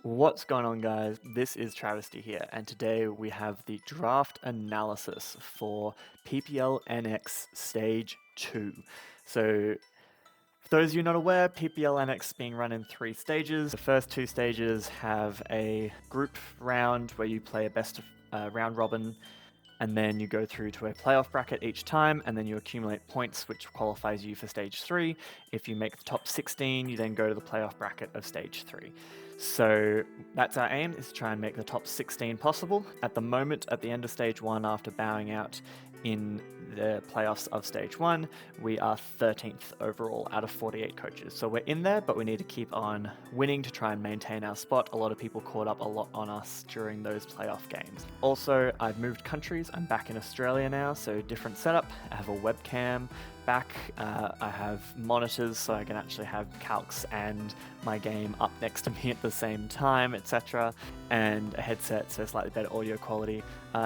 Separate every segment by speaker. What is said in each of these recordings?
Speaker 1: What's going on, guys? This is Travesty here, and today we have the draft analysis for PPL NX Stage 2. So, for those of you not aware, PPL NX is being run in 3 stages. The first 2 stages have a group round where you play a best of round robin, and then you go through to a playoff bracket each time, and then you accumulate points, which qualifies you for Stage 3. If you make the top 16, you then go to the playoff bracket of Stage 3. So that's our aim, is to try and make the top 16 possible. At the moment, at the end of Stage 1, after bowing out in the playoffs of Stage 1, we are 13th overall out of 48 coaches. So we're in there, but we need to keep on winning to try and maintain our spot. A lot of people caught up a lot on us during those playoff games. Also, I've moved countries. I'm back in Australia now, so different setup. I have a webcam back. I have monitors, so I can actually have calcs and my game up next to me at the same time, etc. And a headset, so slightly better audio quality.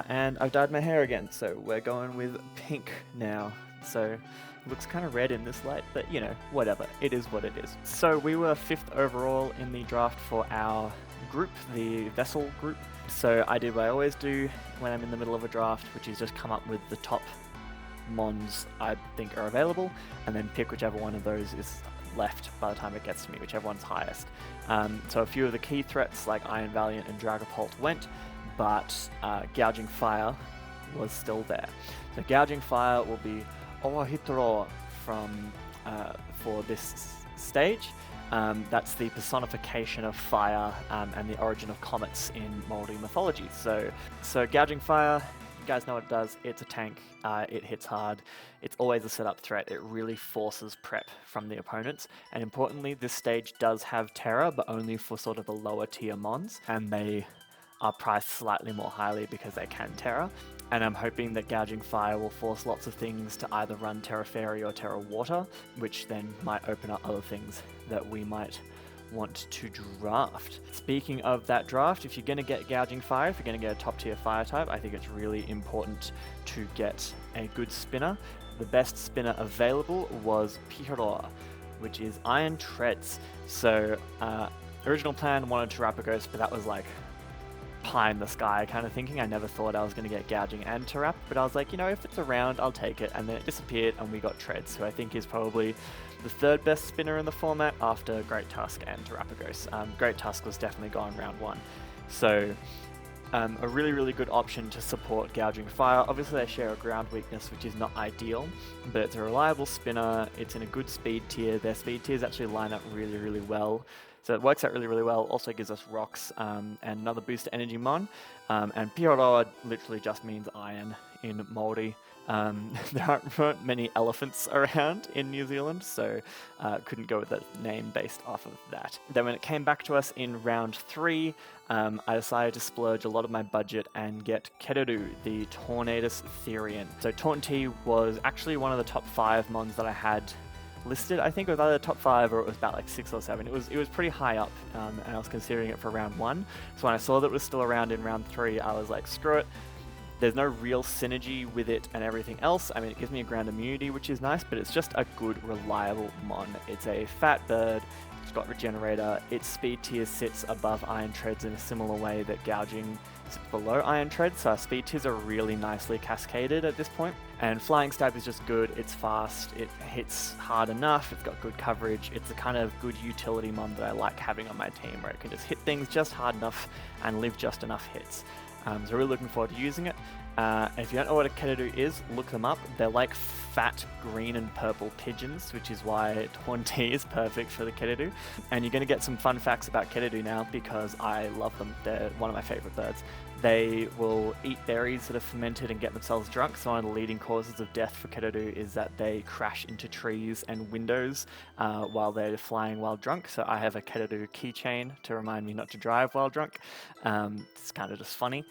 Speaker 1: And I've dyed my hair again, so we're going with pink now. So it looks kind of red in this light, but you know, whatever. It is what it is. So we were 5th overall in the draft for our group, the Vessel group. So I did what I always do when I'm in the middle of a draft, which is just come up with the top mons I think are available, and then pick whichever one of those is left by the time it gets to me, whichever one's highest. So a few of the key threats like Iron Valiant and Dragapult went, but Gouging Fire was still there. So Gouging Fire will be Orohitoro from for this stage. That's the personification of fire and the origin of comets in Māori mythology. So Gouging Fire, you guys know what it does. It's a tank. It hits hard. It's always a setup threat. It really forces prep from the opponents. And importantly, this stage does have Terra, but only for sort of the lower tier mons, and they are priced slightly more highly because they can Terra. And I'm hoping that Gouging Fire will force lots of things to either run Terra Fairy or Terra Water, which then might open up other things that we might want to draft. Speaking of that draft, if you're going to get Gouging Fire, if you're going to get a top tier fire type, I think it's really important to get a good spinner. The best spinner available was Piroa, which is Iron Treads. So original plan wanted Terrapagos, but that was like pie in the sky kind of thinking. I never thought I was going to get Gouging and Terrap, but I was like, you know, if it's around, I'll take it. And then it disappeared and we got Treads, who I think is probably the 3rd best spinner in the format after Great Tusk and Terrapagos. Great Tusk was definitely gone round 1. So a really, really good option to support Gouging Fire. Obviously they share a ground weakness, which is not ideal, but it's a reliable spinner. It's in a good speed tier. Their speed tiers actually line up really, really well. So it works out really, really well. Also gives us rocks and another boost to energy mon. And Pioroa literally just means iron in Māori. There aren't many elephants around in New Zealand, so couldn't go with the name based off of that. Then when it came back to us in round 3, I decided to splurge a lot of my budget and get Kereru, the Tornadus Therian. So Taunty was actually one of the top 5 mons that I had listed. I think it was either top 5 or it was about like 6 or 7. It was pretty high up, and I was considering it for round 1. So when I saw that it was still around in round 3, I was like, screw it. There's no real synergy with it and everything else. I mean, it gives me a ground immunity, which is nice, but it's just a good, reliable mon. It's a fat bird. It's got Regenerator. Its speed tier sits above Iron Treads in a similar way that Gouging sits below Iron Treads, so our speed tiers are really nicely cascaded at this point. And Flying Stab is just good. It's fast. It hits hard enough. It's got good coverage. It's the kind of good utility mon that I like having on my team, where it can just hit things just hard enough and live just enough hits. So really looking forward to using it. If you don't know what a Kereru is, look them up. They're like fat green and purple pigeons, which is why Taunty is perfect for the Kereru. And you're going to get some fun facts about Kereru now because I love them. They're one of my favorite birds. They will eat berries that are fermented and get themselves drunk. So one of the leading causes of death for Kereru is that they crash into trees and windows while they're flying while drunk. So I have a Kereru keychain to remind me not to drive while drunk. It's kind of just funny.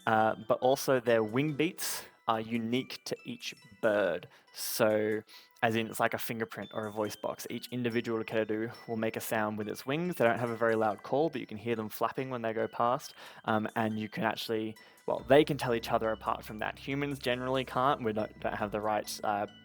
Speaker 1: But also their wing beats are unique to each bird. So as in it's like a fingerprint or a voice box. Each individual Kereru will make a sound with its wings. They don't have a very loud call, but you can hear them flapping when they go past. And you can actually well, they can tell each other apart from that. Humans generally can't. We don't have the right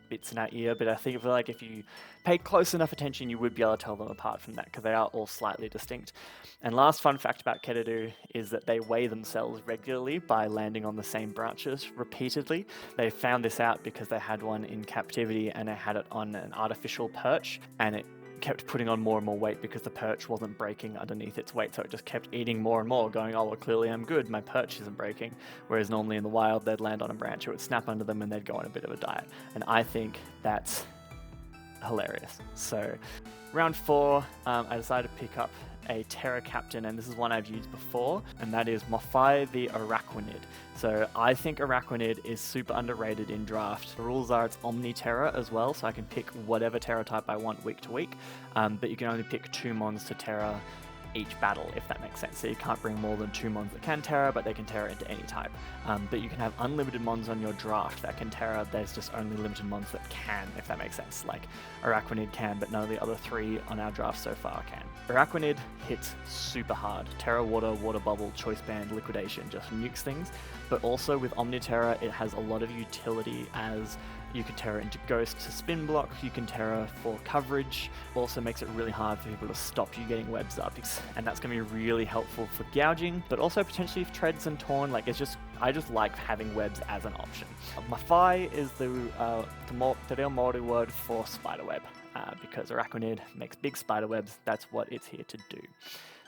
Speaker 1: bits in our ear, but I feel like if you pay close enough attention, you would be able to tell them apart from that, because they are all slightly distinct. And last fun fact about Keredu is that they weigh themselves regularly by landing on the same branches repeatedly. They found this out because they had one in captivity and they had it on an artificial perch, and it kept putting on more and more weight because the perch wasn't breaking underneath its weight, so it just kept eating more and more, going, oh, well, clearly I'm good, my perch isn't breaking. Whereas normally in the wild, they'd land on a branch, it would snap under them, and they'd go on a bit of a diet. And I think that's hilarious. So round 4, I decided to pick up a Terra Captain, and this is one I've used before, and that is Mofai the Araquanid. So I think Araquanid is super underrated in draft. The rules are it's Omni Terra as well, so I can pick whatever Terra type I want week to week, but you can only pick 2 mons to Terra each battle, if that makes sense. So you can't bring more than 2 mons that can Terra, but they can Terra into any type. But you can have unlimited mons on your draft that can Terra. There's just only limited mons that can, if that makes sense. Like Araquanid can, but none of the other 3 on our draft so far can. Araquanid hits super hard. Terra, Water, Water Bubble, Choice Band, Liquidation, just nukes things. But also with Omniterra, it has a lot of utility, as you can Terra into Ghost to spin block, you can Terra for coverage, also makes it really hard for people to stop you getting webs up, and that's going to be really helpful for gouging, but also potentially for treads and torn. Like, I just like having webs as an option. Mafai is the real Māori word for spiderweb, because Araquanid makes big spider webs, that's what it's here to do.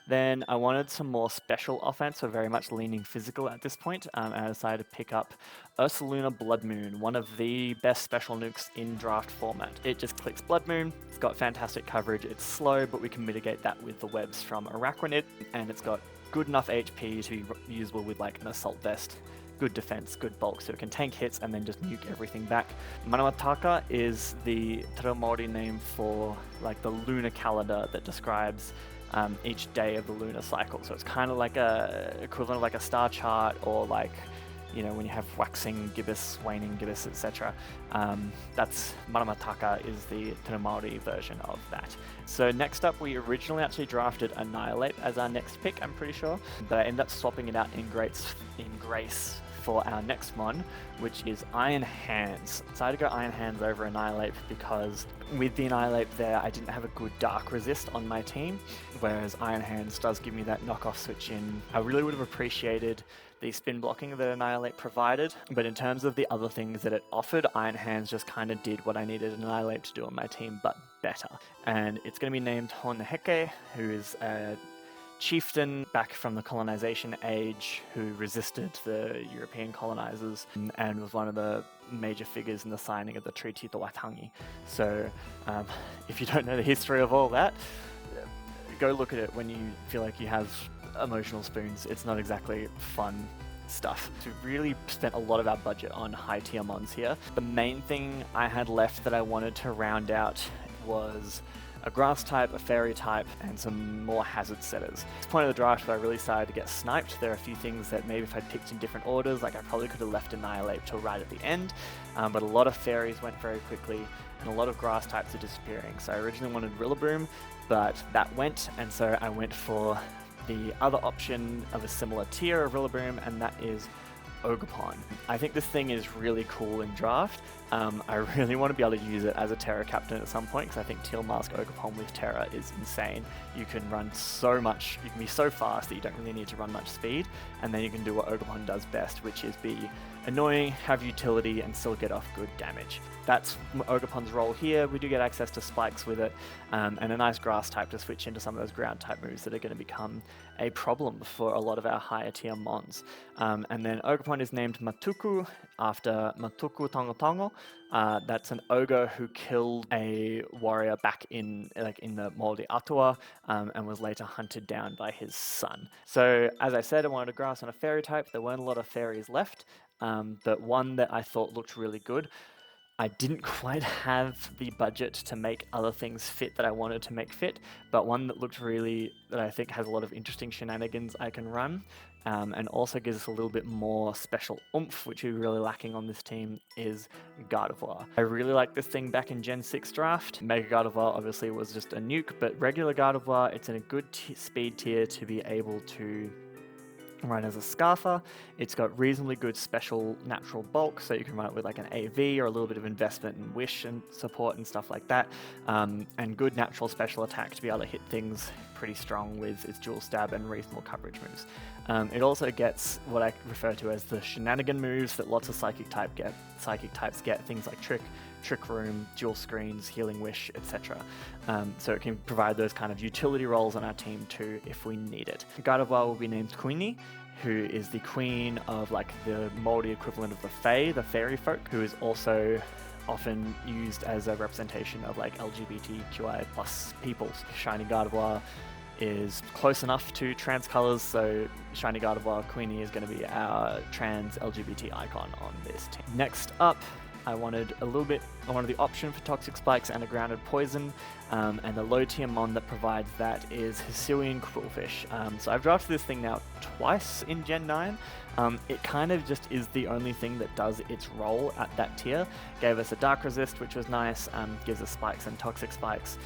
Speaker 1: Then I wanted some more special offense, so very much leaning physical at this point, and I decided to pick up Ursaluna Blood Moon, one of the best special nukes in draft format. It just clicks Blood Moon, it's got fantastic coverage, it's slow, but we can mitigate that with the webs from Araquanid, and it's got good enough HP to be usable with like an assault vest. Good defense, good bulk, so it can tank hits and then just nuke everything back. Manamataka is the Te Reo Māori name for like the lunar calendar that describes each day of the lunar cycle. So it's kind of like a equivalent of like a star chart, or like, you know, when you have waxing gibbous, waning gibbous, etc. That's Manamataka is the Te Reo Māori version of that. So next up, we originally actually drafted Annihilate as our next pick, I'm pretty sure, but I ended up swapping it out in Grace for our next one, which is Iron Hands. So I had to go Iron Hands over Annihilate because with the Annihilate there, I didn't have a good Dark Resist on my team, whereas Iron Hands does give me that knockoff switch in. I really would have appreciated the spin blocking that Annihilate provided, but in terms of the other things that it offered, Iron Hands just kind of did what I needed Annihilate to do on my team, but better. And it's going to be named Honeheke, who is a chieftain back from the colonization age who resisted the European colonizers and was one of the major figures in the signing of the Treaty of Waitangi. So if you don't know the history of all that, go look at it when you feel like you have emotional spoons. It's not exactly fun stuff. So we really spent a lot of our budget on high tier mons here. The main thing I had left that I wanted to round out was a grass type, a fairy type, and some more hazard setters. At this point of the draft where I really started to get sniped, there are a few things that maybe if I'd picked in different orders, like I probably could have left Annihilate till right at the end, but a lot of fairies went very quickly, and a lot of grass types are disappearing. So I originally wanted Rillaboom, but that went, and so I went for the other option of a similar tier of Rillaboom, and that is Ogerpon. I think this thing is really cool in draft. I really want to be able to use it as a Terra Captain at some point, because I think Teal Mask Ogerpon with Terra is insane. You can run so much, you can be so fast that you don't really need to run much speed, and then you can do what Ogerpon does best, which is be annoying, have utility, and still get off good damage. That's Ogerpon's role here. We do get access to spikes with it, and a nice grass type to switch into some of those ground type moves that are going to become a problem for a lot of our higher tier mons. And then Ogerpon is named Matuku after Matuku Tongo. That's an ogre who killed a warrior back in the Molde Atua, and was later hunted down by his son. So as I said, I wanted a grass and a fairy type. There weren't a lot of fairies left, but one that I thought looked really good. I didn't quite have the budget to make other things fit that I wanted to make fit, but one that I think has a lot of interesting shenanigans I can run, and also gives us a little bit more special oomph, which we're really lacking on this team, is Gardevoir. I really like this thing back in Gen 6 draft. Mega Gardevoir obviously was just a nuke, but regular Gardevoir, it's in a good speed tier to be able to can run as a Scarfer. It's got reasonably good special natural bulk, so you can run it with like an AV or a little bit of investment in Wish and support and stuff like that, and good natural special attack to be able to hit things pretty strong with its dual stab and reasonable coverage moves. It also gets what I refer to as the shenanigan moves that lots of Psychic types get, things like Trick Room, Dual Screens, Healing Wish, etc. So it can provide those kind of utility roles on our team too if we need it. Gardevoir will be named Queenie, who is the queen of like the moldy equivalent of the Fae, the fairy folk, who is also often used as a representation of like LGBTQI plus peoples. Shiny Gardevoir is close enough to trans colors, so Shiny Gardevoir Queenie is going to be our trans LGBT icon on this team. Next up, I wanted the option for Toxic Spikes and a Grounded Poison, and the low tier mon that provides that is Hisuian Quillfish. So I've drafted this thing now twice in Gen 9. It kind of just is the only thing that does its role at that tier. Gave us a Dark Resist, which was nice, gives us Spikes and Toxic Spikes.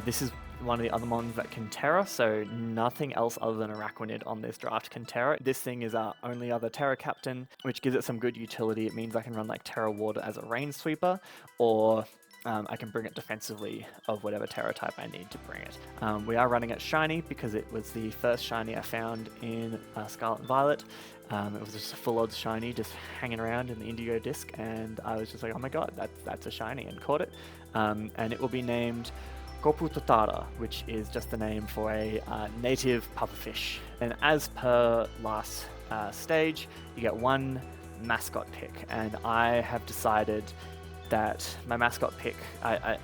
Speaker 1: This is one of the other mons that can Terra, so nothing else other than Araquanid on this draft can Terra. This thing is our only other Terra captain, which gives it some good utility. It means I can run like Terra Water as a Rain Sweeper, or I can bring it defensively of whatever Terra type I need to bring it. We are running it Shiny because it was the first Shiny I found in Scarlet and Violet. It was just a full odds Shiny just hanging around in the Indigo disc, and I was just like, oh my god, that's a Shiny, and caught it. And it will be named Goputotara, which is just the name for a native pufferfish. And as per last stage, you get one mascot pick, and I have decided that my mascot pick,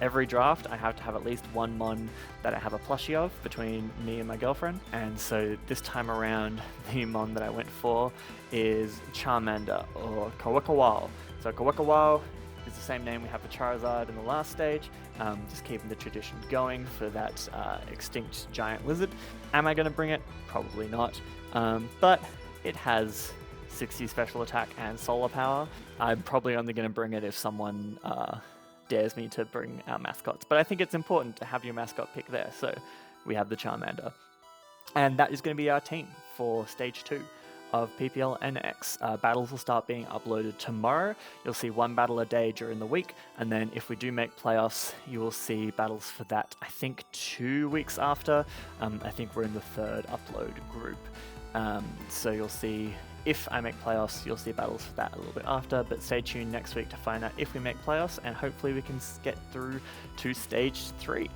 Speaker 1: every draft, I have to have at least one mon that I have a plushie of between me and my girlfriend. And so this time around, the mon that I went for is Charmander, or Kawakawao. So Kawakawao is the same name we have for Charizard in the last stage, just keeping the tradition going for that extinct giant lizard. Am I going to bring it? Probably not, but it has 60 special attack and solar power. I'm probably only going to bring it if someone dares me to bring our mascots, but I think it's important to have your mascot pick there, so we have the Charmander. And that is going to be our team for Stage 2 of PPL NX. Battles will start being uploaded tomorrow. You'll see one battle a day during the week, and then if we do make playoffs, you will see battles for that, I think 2 weeks after. I think we're in the third upload group. So you'll see, if I make playoffs, you'll see battles for that a little bit after, but stay tuned next week to find out if we make playoffs, and hopefully we can get through to Stage 3.